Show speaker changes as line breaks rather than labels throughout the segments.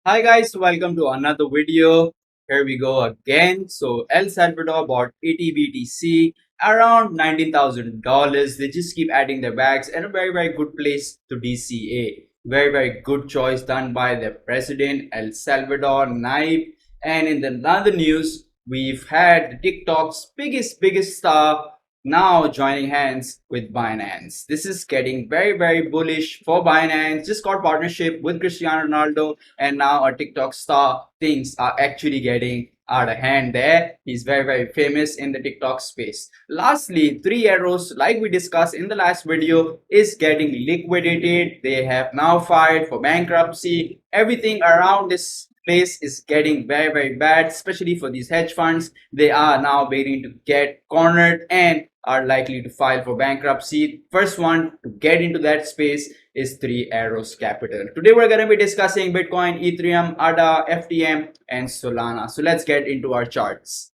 Hi guys, welcome to another video. Here we go again. So El Salvador bought ATBTC around $19,000. They just keep adding their bags and a very good place to DCA. Very good choice done by the president El Salvador Naib. And in the other news, we've had TikTok's biggest star now joining hands with Binance. This is getting very bullish for Binance. Just got partnership with Cristiano Ronaldo, and now our TikTok star things are actually getting out of hand there. He's very famous in the TikTok space. Lastly, Three Arrows, like we discussed in the last video, is getting liquidated. They have now filed for bankruptcy. Everything around this place is getting very bad, especially for these hedge funds. They are now waiting to get cornered and are likely to file for bankruptcy. First one to get into that space is Three Arrows Capital. Today we're going to be discussing Bitcoin, Ethereum, ADA, FTM, and Solana. So let's get into our charts.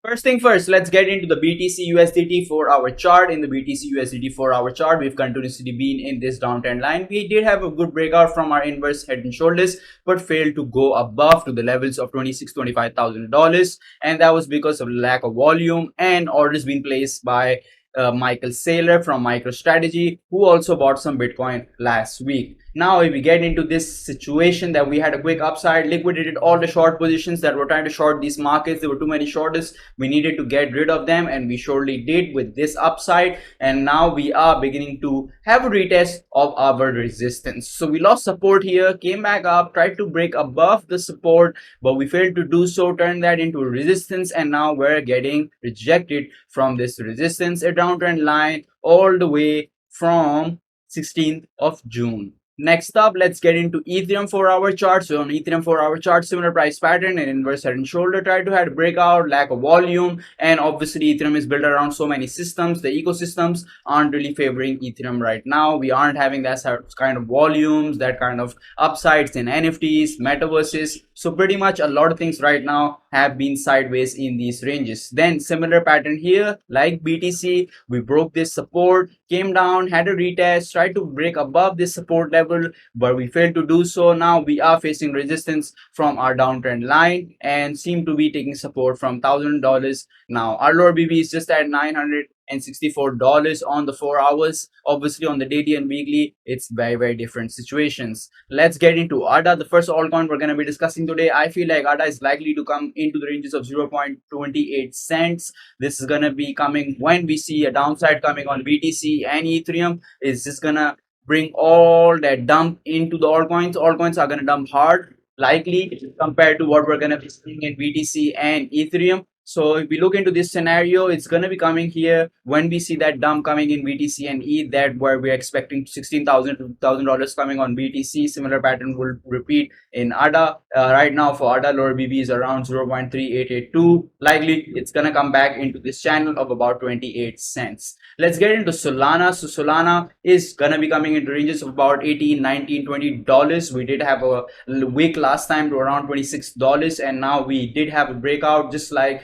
First thing first, let's get into the BTC USDT 4-hour chart. In the BTC USDT 4-hour chart, we've continuously been in this downtrend line. We did have a good breakout from our inverse head and shoulders, but failed to go above to the levels of $25,000, and that was because of lack of volume and orders being placed by Michael Saylor from MicroStrategy, who also bought some Bitcoin last week. Now, if we get into this situation that we had a quick upside, liquidated all the short positions that were trying to short these markets. There were too many shorters. We needed to get rid of them, and we surely did with this upside. And now we are beginning to have a retest of our resistance. So we lost support here, came back up, tried to break above the support, but we failed to do so, turned that into resistance, and now we're getting rejected from this resistance, a downtrend line all the way from 16th of June. Next up, let's get into Ethereum 4-hour chart. So on Ethereum 4-hour chart, similar price pattern and inverse head and shoulder, tried to have a breakout, lack of volume, and obviously Ethereum is built around so many systems. The ecosystems aren't really favoring Ethereum right now. We aren't having that kind of volumes, that kind of upsides in NFTs, metaverses. So pretty much a lot of things right now have been sideways in these ranges. Then similar pattern here, like BTC, we broke this support, came down, had a retest, tried to break above this support level, but we failed to do so. Now we are facing resistance from our downtrend line and seem to be taking support from $1,000. Now our lower BB is just at $964 on the 4 hours. Obviously on the daily and weekly, it's very different situations. Let's get into ADA, the first altcoin we're going to be discussing today. I feel like ADA is likely to come into the ranges of 0.28 cents. This is going to be coming when we see a downside coming on BTC and Ethereum. Is just going to bring all that dump into the altcoins. Altcoins are going to dump hard, likely, compared to what we're going to be seeing in BTC and Ethereum. So if we look into this scenario, it's going to be coming here when we see that dump coming in BTC and ETH, that where we're expecting $16,000 to $2,000 coming on BTC. Similar pattern will repeat in ADA. Right now for ADA, lower BB is around 0.3882. Likely it's going to come back into this channel of about 28 cents. Let's get into Solana. So Solana is going to be coming into ranges of about $18, $19, $20. We did have a week last time to around $26, and now we did have a breakout just like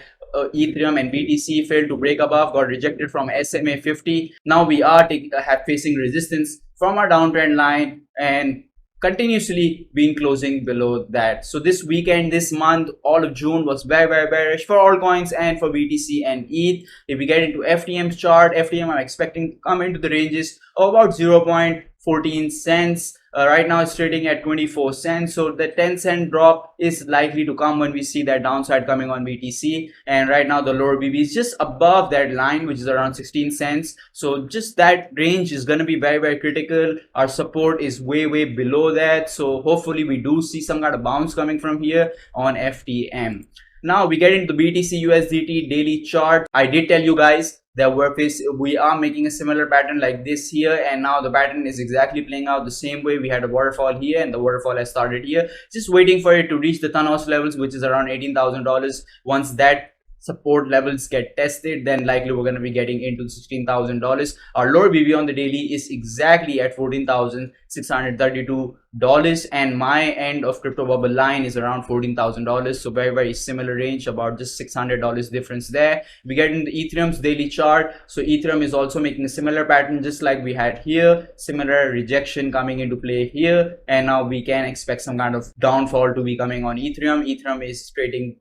Ethereum and BTC failed to break above, got rejected from SMA 50. Now we are facing resistance from our downtrend line and continuously being closing below that. So this weekend, this month, all of June was very bearish for altcoins and for BTC and ETH. If we get into FTM's chart, FTM I'm expecting to come into the ranges of about 0.14 cents. Right now it's trading at 24 cents, so the 10-cent drop is likely to come when we see that downside coming on BTC. And right now the lower BB is just above that line, which is around 16 cents. So just that range is going to be very critical. Our support is way below that, so hopefully we do see some kind of bounce coming from here on FTM. Now we get into the BTC USDT daily chart. I did tell you guys that we are making a similar pattern like this here, and now the pattern is exactly playing out the same way. We had a waterfall here and the waterfall has started here, just waiting for it to reach the Thanos levels, which is around $18,000. Once that support levels get tested, then likely we're going to be getting into $16,000. Our lower BB on the daily is exactly at $14,632, and my end of crypto bubble line is around $14,000. So very similar range, about just $600 difference there. We get into Ethereum's daily chart. So Ethereum is also making a similar pattern, just like we had here, similar rejection coming into play here, and now we can expect some kind of downfall to be coming on Ethereum. Ethereum is trading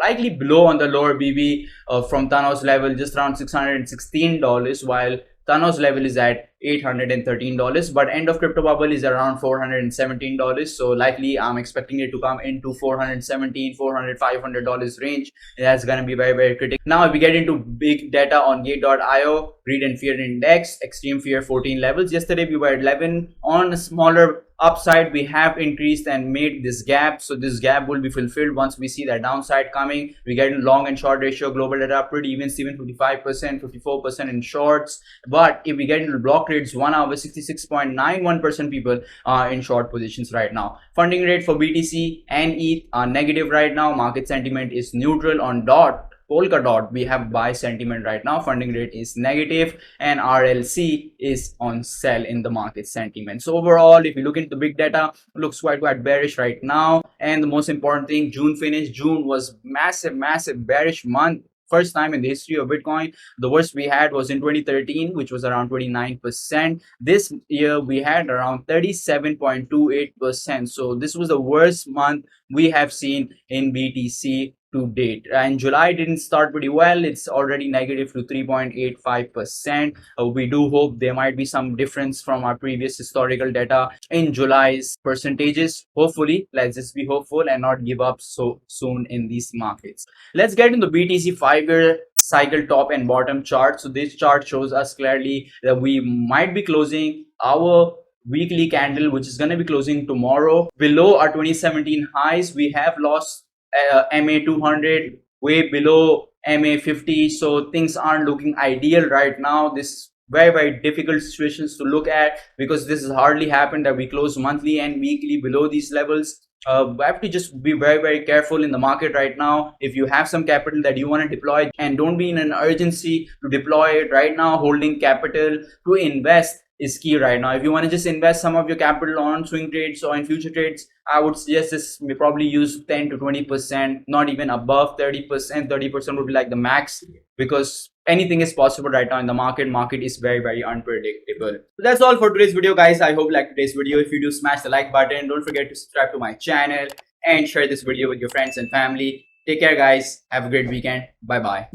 likely below on the lower BB from Thanos level, just around $616, while Thanos level is at $813, but end of crypto bubble is around $417. So likely I'm expecting it to come into $417, $400, $500 range. That's gonna be very critical. Now if we get into big data on Gate.io, greed and fear index, extreme fear 14 levels. Yesterday we were at 11. On a smaller upside, we have increased and made this gap, so this gap will be fulfilled once we see that downside coming. We get in long and short ratio, global data pretty even, Steven, 55%, 54% in shorts. But if we get into block trades, 1 hour, 66.91% people are in short positions right now. Funding rate for BTC and ETH are negative right now. Market sentiment is neutral. On Polkadot, we have buy sentiment right now. Funding rate is negative, and RLC is on sell in the market sentiment. So overall, if you look into the big data, it looks quite bearish right now. And the most important thing, June finished. June was massive bearish month. First time in the history of Bitcoin. The worst we had was in 2013, which was around 29%. This year we had around 37.28%. So this was the worst month we have seen in BTC to date. And July didn't start pretty well. It's already negative to 3.85%. We do hope there might be some difference from our previous historical data in July's percentages. Hopefully, let's just be hopeful and not give up so soon in these markets. Let's get into the BTC 5-year cycle top and bottom chart. So this chart shows us clearly that we might be closing our weekly candle, which is going to be closing tomorrow, below our 2017 highs. We have lost MA200, way below MA50, so things aren't looking ideal right now. This very difficult situations to look at, because this has hardly happened that we close monthly and weekly below these levels. We have to just be very careful in the market right now. If you have some capital that you want to deploy, and don't be in an urgency to deploy it right now, holding capital to invest is key right now. If you want to just invest some of your capital on swing trades or in future trades, I would suggest this, we probably use 10 to 20%, not even above 30%. 30% would be like the max, because anything is possible right now in the market. Market is very unpredictable. So that's all for today's video, guys. I hope you liked today's video. If you do, smash the like button. Don't forget to subscribe to my channel and share this video with your friends and family. Take care, guys. Have a great weekend. Bye bye.